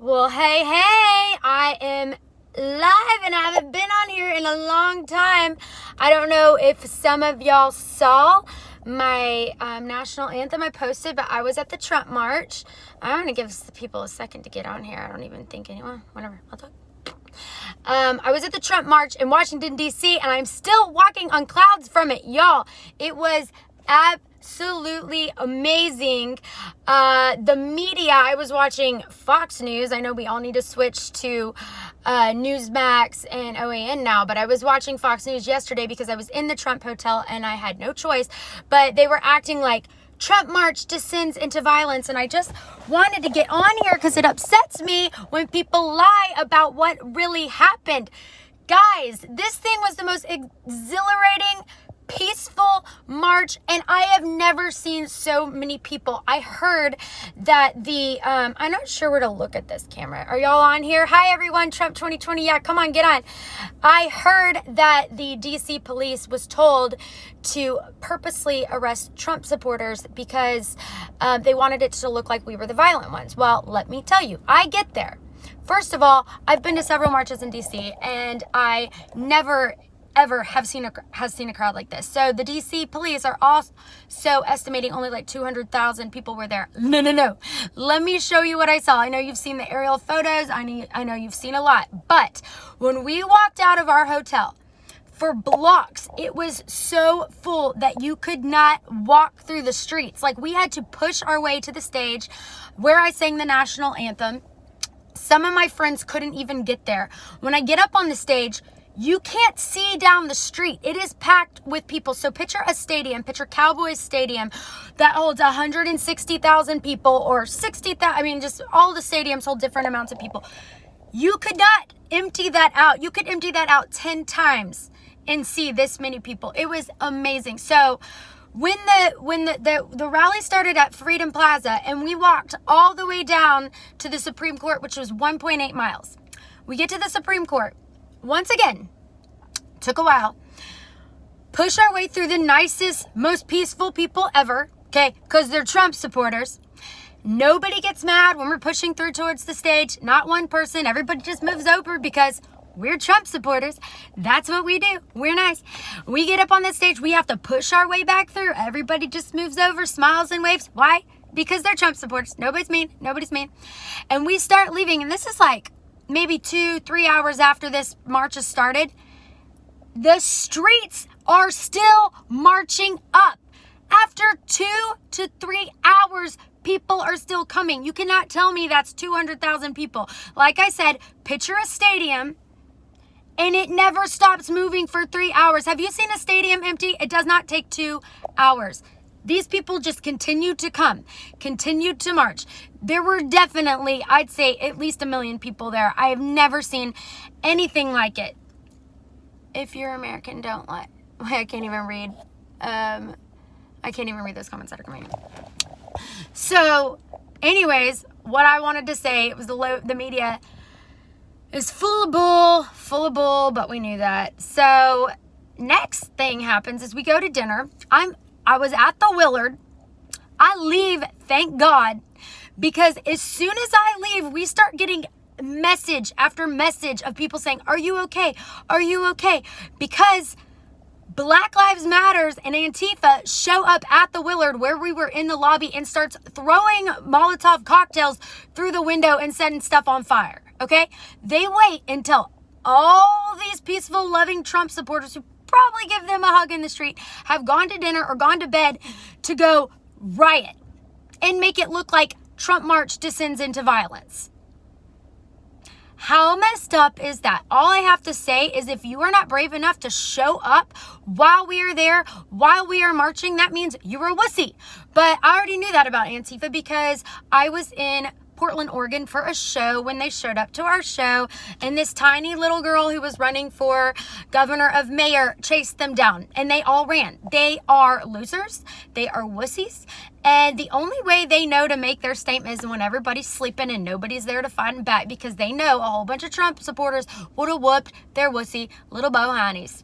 Well, hey, I am live and I haven't been on here in a long time. I don't know if some of y'all saw my national anthem I posted, but I was at the Trump march. I'm going to give the people a second to get on here. I don't even think anyone, whatever, I'll talk. I was at the Trump march in Washington, D.C., and I'm still walking on clouds from it, y'all. It was absolutely amazing. The media, I was watching Fox News. I know we all need to switch to Newsmax and OAN now, but I was watching Fox News yesterday because I was in the Trump hotel and I had no choice. But they were acting like Trump march descends into violence, and I just wanted to get on here because it upsets me when people lie about what really happened. Guys, this thing was the most exhilarating, peaceful march, and I have never seen so many people. I heard that I'm not sure where to look at this camera. Are y'all on here? Hi everyone, Trump 2020. Yeah, come on, get on. I heard that the DC police was told to purposely arrest Trump supporters because they wanted it to look like we were the violent ones. Well, let me tell you, I get there. First of all, I've been to several marches in DC, and I never ever have seen a crowd like this. So the DC police are also estimating only like 200,000 people were there. No. Let me show you what I saw. I know you've seen the aerial photos. I know you've seen a lot. But when we walked out of our hotel, for blocks, it was so full that you could not walk through the streets. Like, we had to push our way to the stage where I sang the national anthem. Some of my friends couldn't even get there. When I get up on the stage, you can't see down the street. It is packed with people. So picture a stadium, picture Cowboys Stadium that holds 160,000 people or 60,000. I mean, just all the stadiums hold different amounts of people. You could not empty that out. You could empty that out 10 times and see this many people. It was amazing. So when the rally started at Freedom Plaza and we walked all the way down to the Supreme Court, which was 1.8 miles, we get to the Supreme Court. Once again, took a while. Push our way through the nicest, most peaceful people ever, okay, because they're Trump supporters. Nobody gets mad when we're pushing through towards the stage. Not one person. Everybody just moves over because we're Trump supporters. That's what we do. We're nice. We get up on the stage. We have to push our way back through. Everybody just moves over, smiles and waves. Why? Because they're Trump supporters. Nobody's mean. Nobody's mean. And we start leaving, and this is like maybe 2-3 hours after this march has started. The streets are still marching up. After 2 to 3 hours, people are still coming. You cannot tell me that's 200,000 people. Like I said, picture a stadium, and it never stops moving for 3 hours. Have you seen a stadium empty? It does not take 2 hours. These people just continued to come, continued to march. There were definitely, I'd say, at least 1 million people there. I have never seen anything like it. If you're American, don't lie. I can't even read. I can't even read those comments that are coming in. So, anyways, what I wanted to say was the media is full of bull, but we knew that. So, next thing happens is we go to dinner. I was at the Willard. I leave, thank God, because as soon as I leave, we start getting message after message of people saying, "Are you okay? Are you okay?" Because Black Lives Matters and Antifa show up at the Willard where we were in the lobby and starts throwing Molotov cocktails through the window and setting stuff on fire, okay? They wait until all these peaceful, loving Trump supporters who probably give them a hug in the street have gone to dinner or gone to bed to go riot and make it look like Trump march descends into violence. How messed up is that? All I have to say is if you are not brave enough to show up while we are there, while we are marching, that means you're a wussy. But I already knew that about Antifa because I was in Portland, Oregon for a show when they showed up to our show, and this tiny little girl who was running for governor of mayor chased them down, and they all ran. They are losers. They are wussies. And the only way they know to make their statement is when everybody's sleeping and nobody's there to fight them back, because they know a whole bunch of Trump supporters would have whooped their wussy little bohonies.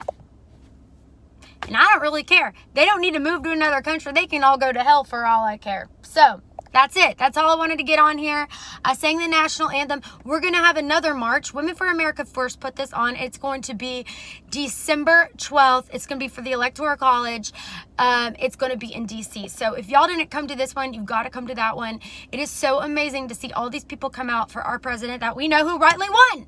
And I don't really care. They don't need to move to another country. They can all go to hell for all I care. So, That's it. That's all I wanted to get on here. I sang the national anthem. We're going to have another march. Women for America First put this on. It's going to be December 12th. It's going to be for the Electoral College. It's going to be in D.C. So if y'all didn't come to this one, you've got to come to that one. It is so amazing to see all these people come out for our president that we know who rightly won.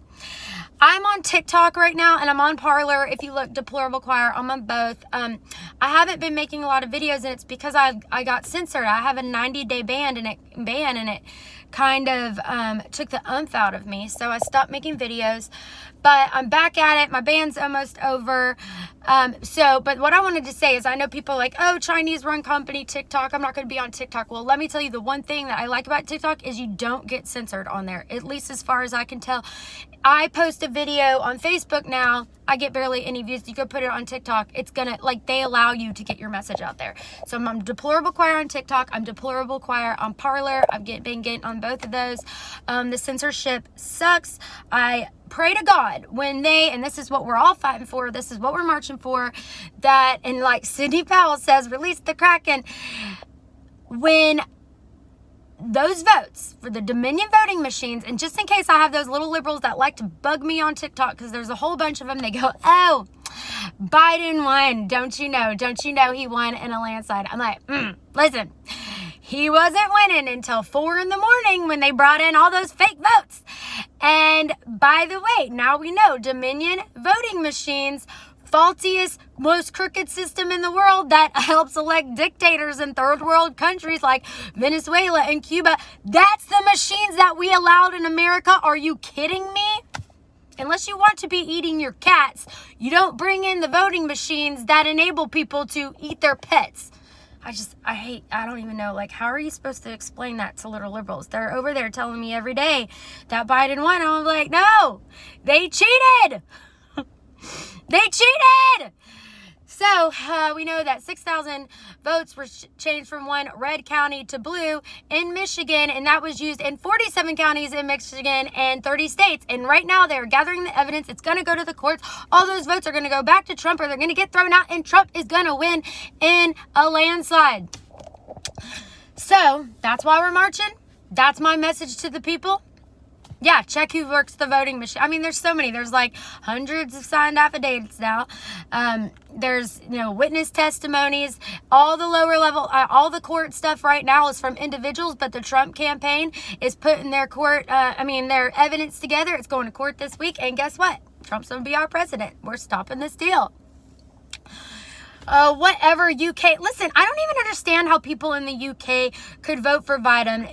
I'm on TikTok right now, and I'm on Parler. If you look, Deplorable Choir, I'm on both. I haven't been making a lot of videos, and it's because I got censored. I have a 90-day ban, and it kind of took the oomph out of me, so I stopped making videos. But I'm back at it. My ban's almost over. But what I wanted to say is I know people are like, oh, Chinese-run company, TikTok. I'm not going to be on TikTok. Well, let me tell you, the one thing that I like about TikTok is you don't get censored on there, at least as far as I can tell. I post a video on Facebook now. I get barely any views. You go put it on TikTok. It's going to, they allow you to get your message out there. So I'm Deplorable Choir on TikTok. I'm Deplorable Choir on Parler. I've been getting on both of those. The censorship sucks. I pray to God and this is what we're all fighting for, this is what we're marching for, that, and like Sidney Powell says, release the Kraken. When those votes for the Dominion voting machines, and just in case I have those little liberals that like to bug me on TikTok, because there's a whole bunch of them, they go, oh, Biden won, don't you know he won in a landslide. I'm like, listen, he wasn't winning until 4 a.m. when they brought in all those fake votes. And by the way, now we know Dominion voting machines, faultiest, most crooked system in the world that helps elect dictators in third world countries like Venezuela and Cuba. That's the machines that we allowed in America. Are you kidding me? Unless you want to be eating your cats, you don't bring in the voting machines that enable people to eat their pets. I don't even know, how are you supposed to explain that to little liberals? They're over there telling me every day that Biden won. And I'm like, no, they cheated. They cheated. So we know that 6,000 votes were changed from one red county to blue in Michigan, and that was used in 47 counties in Michigan and 30 states. And right now they're gathering the evidence. It's going to go to the courts. All those votes are going to go back to Trump, or they're going to get thrown out, and Trump is going to win in a landslide. So that's why we're marching. That's my message to the people. Yeah, check who works the voting machine. I mean, there's so many. There's hundreds of signed affidavits now. There's, witness testimonies. All the lower level, all the court stuff right now is from individuals, but the Trump campaign is putting their their evidence together. It's going to court this week. And guess what? Trump's going to be our president. We're stopping this deal. Whatever, UK. Listen, I don't even understand how people in the UK could vote for Biden.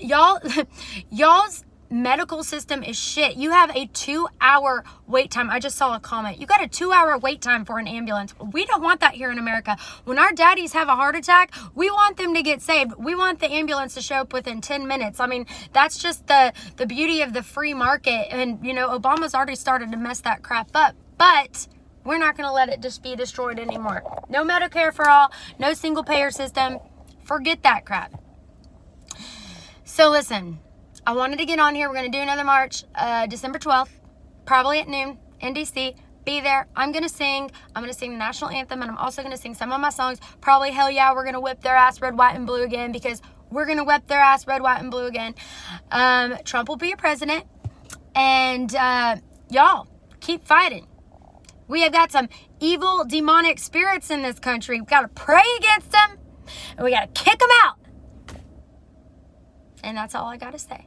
Y'all's medical system is shit. You have a 2-hour wait time. I just saw a comment. You got a 2-hour wait time for an ambulance. We don't want that here in America. When our daddies have a heart attack, we want them to get saved. We want the ambulance to show up within 10 minutes. I mean, that's just the beauty of the free market. And, Obama's already started to mess that crap up. But we're not going to let it just be destroyed anymore. No Medicare for all. No single payer system. Forget that crap. So listen, I wanted to get on here. We're going to do another march December 12th, probably at noon in D.C. Be there. I'm going to sing. I'm going to sing the national anthem, and I'm also going to sing some of my songs. Probably, hell yeah, we're going to whip their ass red, white, and blue again, because we're going to whip their ass red, white, and blue again. Trump will be your president, and y'all, keep fighting. We have got some evil, demonic spirits in this country. We've got to pray against them, and we got to kick them out. And that's all I got to say.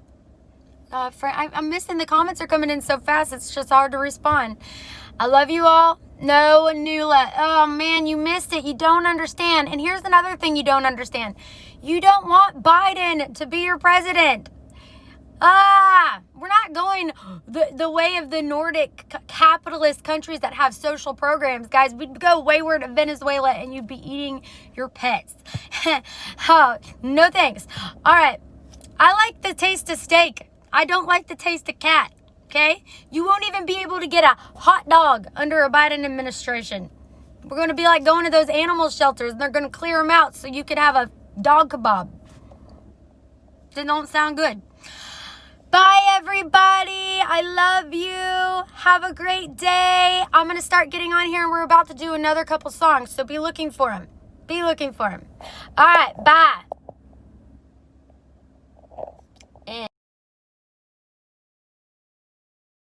I'm missing, the comments are coming in so fast, it's just hard to respond. I love you all. No, Nula. Oh, man, you missed it. You don't understand. And here's another thing you don't understand. You don't want Biden to be your president. We're not going the way of the Nordic capitalist countries that have social programs. Guys, we'd go wayward to Venezuela and you'd be eating your pets. Oh, no thanks. All right. I like the taste of steak. I don't like the taste of cat, okay? You won't even be able to get a hot dog under a Biden administration. We're going to be like going to those animal shelters, and they're going to clear them out so you could have a dog kebab. That don't sound good. Bye, everybody. I love you. Have a great day. I'm going to start getting on here, and we're about to do another couple songs, so be looking for them. Be looking for them. All right, bye.